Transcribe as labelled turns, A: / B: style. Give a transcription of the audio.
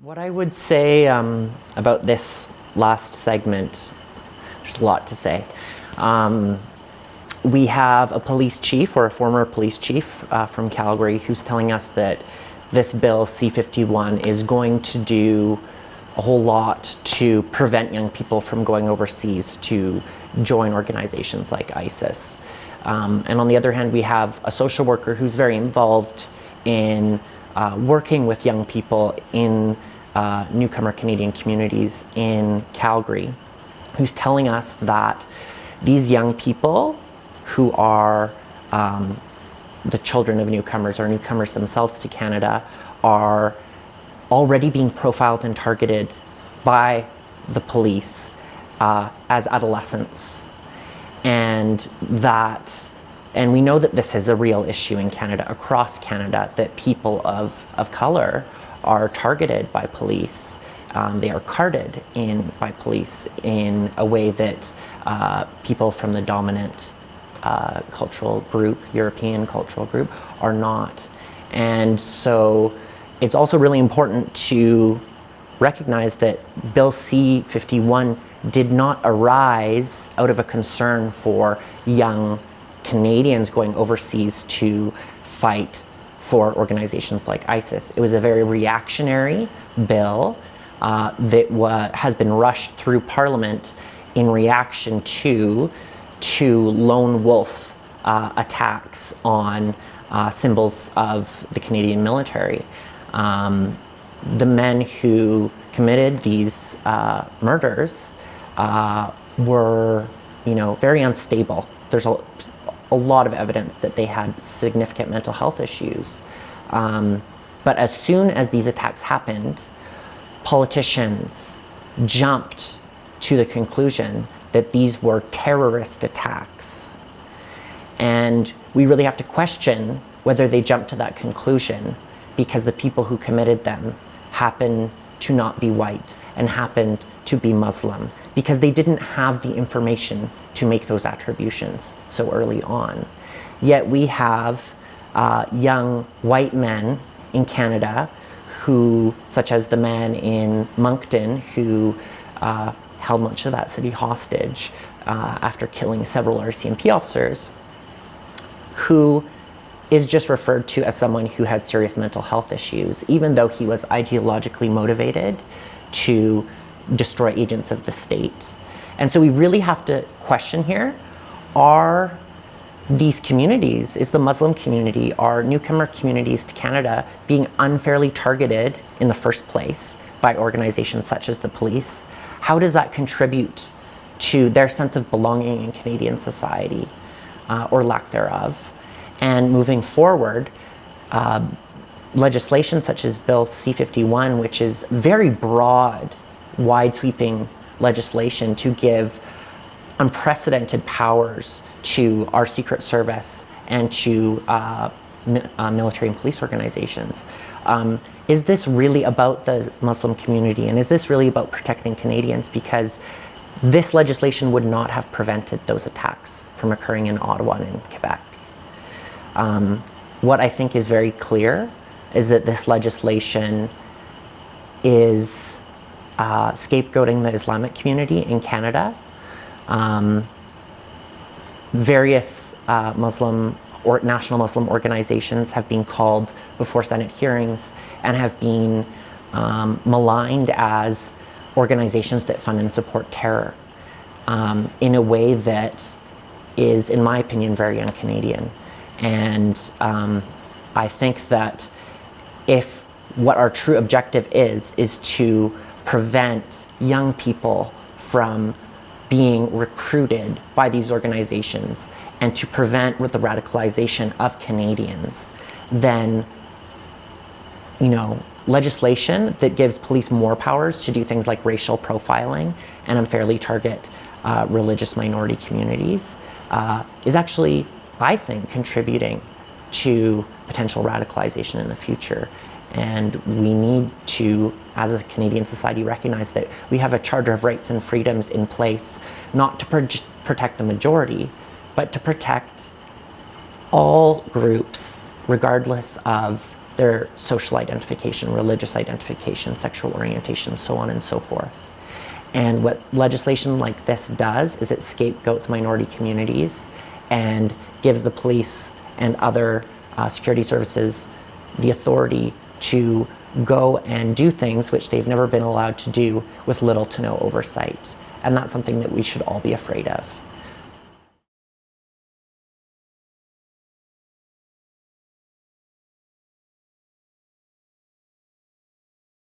A: What I would say about this last segment, there's a lot to say. We have a police chief, or a former police chief from Calgary, who's telling us that this bill, C-51, is going to do a whole lot to prevent young people from going overseas to join organizations like ISIS. And on the other hand, we have a social worker who's very involved in working with young people in newcomer Canadian communities in Calgary, who's telling us that these young people who are the children of newcomers or newcomers themselves to Canada are already being profiled and targeted by the police as adolescents. And we know that this is a real issue in Canada, across Canada, that people of color are targeted by police. They are carded by police in a way that people from the dominant cultural group, European cultural group, are not. And so it's also really important to recognize that Bill C-51 did not arise out of a concern for young Canadians going overseas to fight for organizations like ISIS. It was a very reactionary bill that has been rushed through Parliament in reaction to lone wolf attacks on symbols of the Canadian military. The men who committed these murders were, very unstable. There's a lot of evidence that they had significant mental health issues. But as soon as these attacks happened, politicians jumped to the conclusion that these were terrorist attacks. And we really have to question whether they jumped to that conclusion because the people who committed them happened to not be white and happened to be Muslim, because they didn't have the information to make those attributions so early on. Yet we have young white men in Canada who, such as the man in Moncton who held much of that city hostage after killing several RCMP officers, who is just referred to as someone who had serious mental health issues, even though he was ideologically motivated to destroy agents of the state. And so we really have to question here, are these communities, is the Muslim community, are newcomer communities to Canada being unfairly targeted in the first place by organizations such as the police? How does that contribute to their sense of belonging in Canadian society, or lack thereof? And moving forward, legislation such as Bill C-51, which is very broad, wide-sweeping legislation to give unprecedented powers to our Secret Service and to military and police organizations. Is this really about the Muslim community, and is this really about protecting Canadians? Because this legislation would not have prevented those attacks from occurring in Ottawa and in Quebec. What I think is very clear is that this legislation is scapegoating the Islamic community in Canada. Various Muslim or national Muslim organizations have been called before Senate hearings and have been maligned as organizations that fund and support terror in a way that is, in my opinion, very un-Canadian. And I think that if what our true objective is to prevent young people from being recruited by these organizations and to prevent the radicalization of Canadians, then, legislation that gives police more powers to do things like racial profiling and unfairly target religious minority communities is actually, I think, contributing to potential radicalization in the future. And we need to, as a Canadian society, recognize that we have a Charter of Rights and Freedoms in place, not to protect the majority, but to protect all groups, regardless of their social identification, religious identification, sexual orientation, so on and so forth. And what legislation like this does is it scapegoats minority communities and gives the police and other security services the authority to go and do things which they've never been allowed to do with little to no oversight. And that's something that we should all be afraid of.